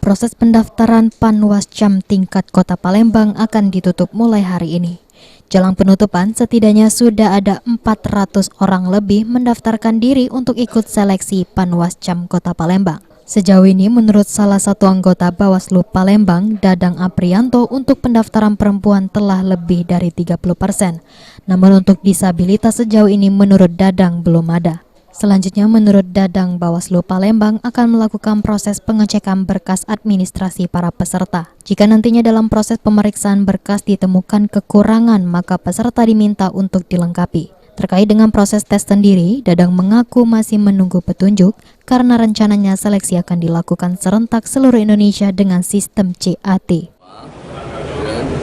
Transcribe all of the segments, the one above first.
Proses pendaftaran Panwascam tingkat Kota Palembang akan ditutup mulai hari ini. Jelang penutupan, setidaknya sudah ada 400 orang lebih mendaftarkan diri untuk ikut seleksi Panwascam Kota Palembang. Sejauh ini, menurut salah satu anggota Bawaslu Palembang, Dadang Aprianto, untuk pendaftaran perempuan telah lebih dari 30%. Namun untuk disabilitas sejauh ini menurut Dadang belum ada. Selanjutnya, menurut Dadang, Bawaslu Palembang akan melakukan proses pengecekan berkas administrasi para peserta. Jika nantinya dalam proses pemeriksaan berkas ditemukan kekurangan, maka peserta diminta untuk dilengkapi. Terkait dengan proses tes sendiri, Dadang mengaku masih menunggu petunjuk karena rencananya seleksi akan dilakukan serentak seluruh Indonesia dengan sistem CAT.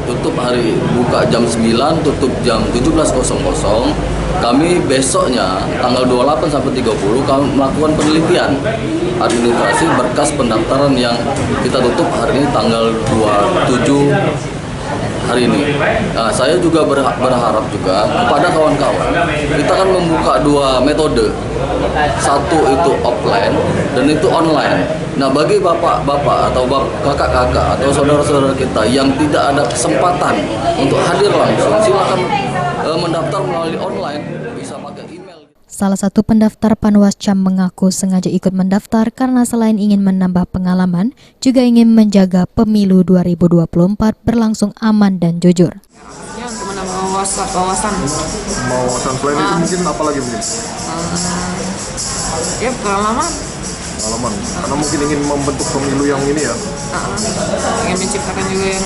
Tutup hari buka jam 9, tutup jam 17.00. Kami besoknya tanggal 28 sampai 30 kami melakukan penelitian administrasi berkas pendaftaran yang kita tutup hari ini tanggal 27 hari ini. Nah, saya juga berharap juga kepada kawan-kawan, kita akan membuka dua metode, satu itu offline dan itu online. Nah, bagi bapak-bapak atau kakak-kakak atau saudara-saudara kita yang tidak ada kesempatan untuk hadir langsung, silakan mendaftar melalui online, bisa pakai email. Salah satu pendaftar Panwascam mengaku sengaja ikut mendaftar karena selain ingin menambah pengalaman, juga ingin menjaga pemilu 2024 berlangsung aman dan jujur. Ya, untuk menambah wawasan. Wawasan selain itu mungkin apa lagi mungkin? Ya, pengalaman. Karena mungkin ingin membentuk pemilu yang ini ya. Ingin menciptakan juga yang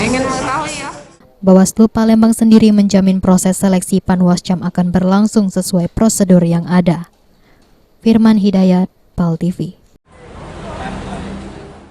ingin mengetahui ya. Bawaslu Palembang sendiri menjamin proses seleksi Panwascam akan berlangsung sesuai prosedur yang ada. Firman Hidayat, PAL TV.